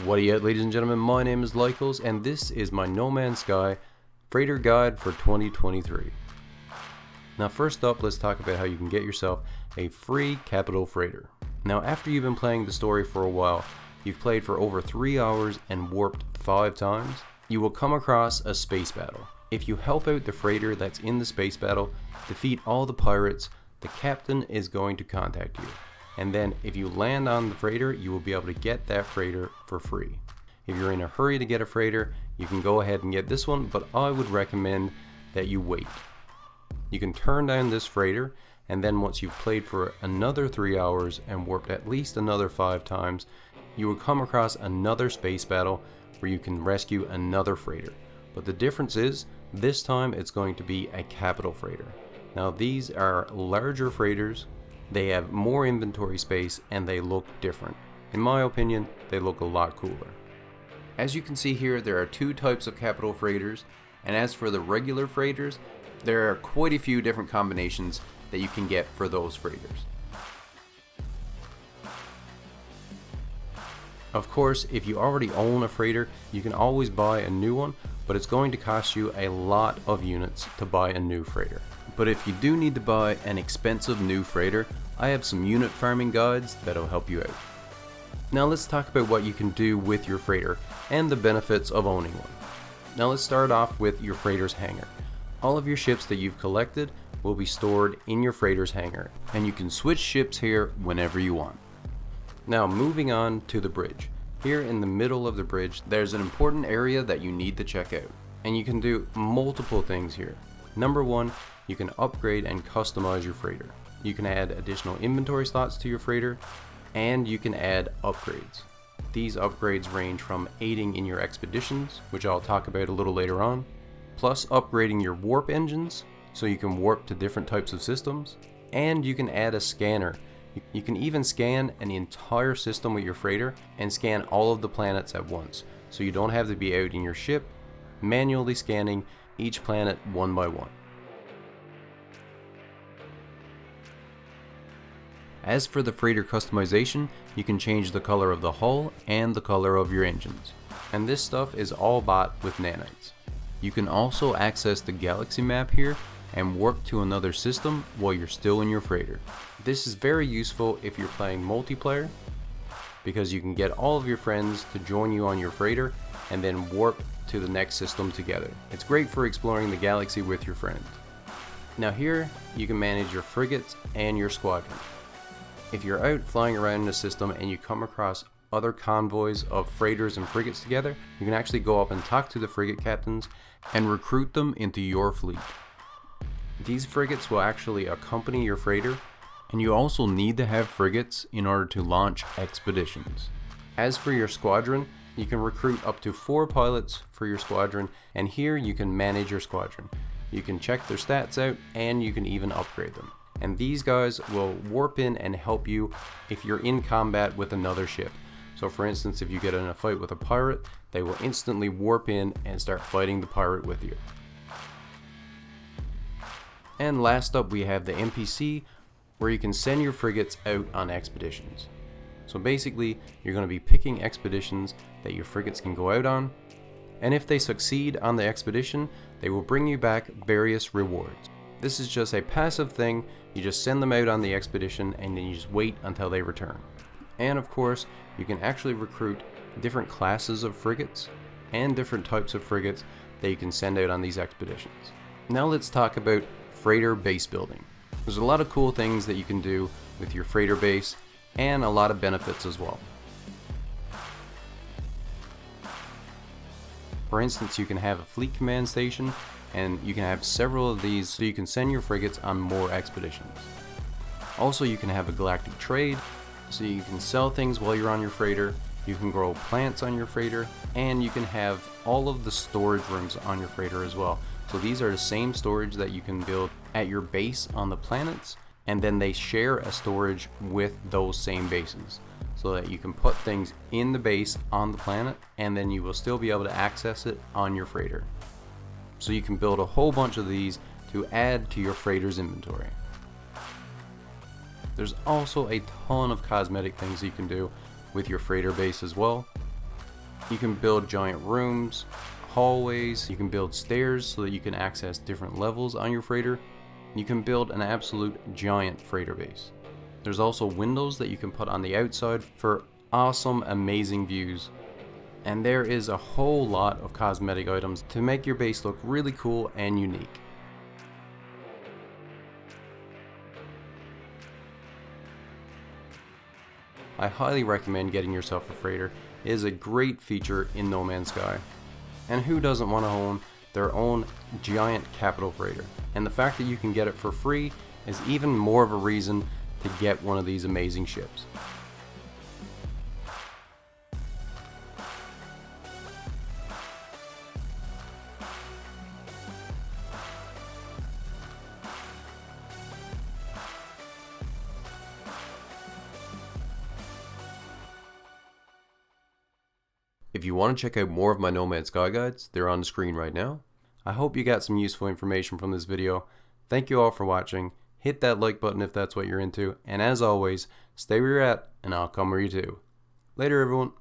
What are you at, ladies and gentlemen? My name is Lycos, and this is my No Man's Sky Freighter Guide for 2023. Now first up, let's talk about how you can get yourself a free capital freighter. Now after you've been playing the story for a while, you've played for over 3 hours and warped 5 times, you will come across a space battle. If you help out the freighter that's in the space battle, defeat all the pirates, the captain is going to contact you. And then if you land on the freighter, you will be able to get that freighter for free. If you're in a hurry to get a freighter, you can go ahead and get this one, but I would recommend that you wait. You can turn down this freighter, and then once you've played for another 3 hours and warped at least another 5 times, you will come across another space battle where you can rescue another freighter. But the difference is, this time it's going to be a capital freighter. Now these are larger freighters. They have more inventory space and they look different. In my opinion, they look a lot cooler. As you can see here, there are 2 types of capital freighters, and as for the regular freighters, there are quite a few different combinations that you can get for those freighters. Of course, if you already own a freighter, you can always buy a new one, but it's going to cost you a lot of units to buy a new freighter. But if you do need to buy an expensive new freighter, I have some unit farming guides that'll help you out. Now let's talk about what you can do with your freighter and the benefits of owning one. Now let's start off with your freighter's hangar. All of your ships that you've collected will be stored in your freighter's hangar, and you can switch ships here whenever you want. Now moving on to the bridge. Here in the middle of the bridge, there's an important area that you need to check out, and you can do multiple things here. Number 1, you can upgrade and customize your freighter. You can add additional inventory slots to your freighter, and you can add upgrades. These upgrades range from aiding in your expeditions, which I'll talk about a little later on, plus upgrading your warp engines, so you can warp to different types of systems, and you can add a scanner. You can even scan an entire system with your freighter and scan all of the planets at once, so you don't have to be out in your ship manually scanning each planet one by one. As for the freighter customization, you can change the color of the hull and the color of your engines. And this stuff is all bought with nanites. You can also access the galaxy map here and warp to another system while you're still in your freighter. This is very useful if you're playing multiplayer, because you can get all of your friends to join you on your freighter and then warp to the next system together. It's great for exploring the galaxy with your friends. Now here, you can manage your frigates and your squadron. If you're out flying around in a system and you come across other convoys of freighters and frigates together, you can actually go up and talk to the frigate captains and recruit them into your fleet. These frigates will actually accompany your freighter, and you also need to have frigates in order to launch expeditions. As for your squadron, you can recruit up to 4 pilots for your squadron, and here you can manage your squadron. You can check their stats out, and you can even upgrade them. And these guys will warp in and help you if you're in combat with another ship. So for instance, if you get in a fight with a pirate, they will instantly warp in and start fighting the pirate with you. And last up, we have the NPC, where you can send your frigates out on expeditions. So basically, you're going to be picking expeditions that your frigates can go out on, and if they succeed on the expedition, they will bring you back various rewards. This is just a passive thing. You just send them out on the expedition and then you just wait until they return. And of course, you can actually recruit different classes of frigates and different types of frigates that you can send out on these expeditions. Now let's talk about freighter base building. There's a lot of cool things that you can do with your freighter base and a lot of benefits as well. For instance, you can have a fleet command station, and you can have several of these so you can send your frigates on more expeditions. Also, you can have a Galactic Trade, so you can sell things while you're on your freighter, you can grow plants on your freighter, and you can have all of the storage rooms on your freighter as well. So these are the same storage that you can build at your base on the planets, and then they share a storage with those same bases, so that you can put things in the base on the planet, and then you will still be able to access it on your freighter. So you can build a whole bunch of these to add to your freighter's inventory. There's also a ton of cosmetic things you can do with your freighter base as well. You can build giant rooms, hallways, you can build stairs so that you can access different levels on your freighter. You can build an absolute giant freighter base. There's also windows that you can put on the outside for awesome, amazing views. And there is a whole lot of cosmetic items to make your base look really cool and unique. I highly recommend getting yourself a freighter. It is a great feature in No Man's Sky. And who doesn't want to own their own giant capital freighter? And the fact that you can get it for free is even more of a reason to get one of these amazing ships. If you want to check out more of my No Man's Sky guides, they're on the screen right now. I hope you got some useful information from this video. Thank you all for watching. Hit that like button if that's what you're into. And as always, stay where you're at, and I'll come where you too. Later, everyone.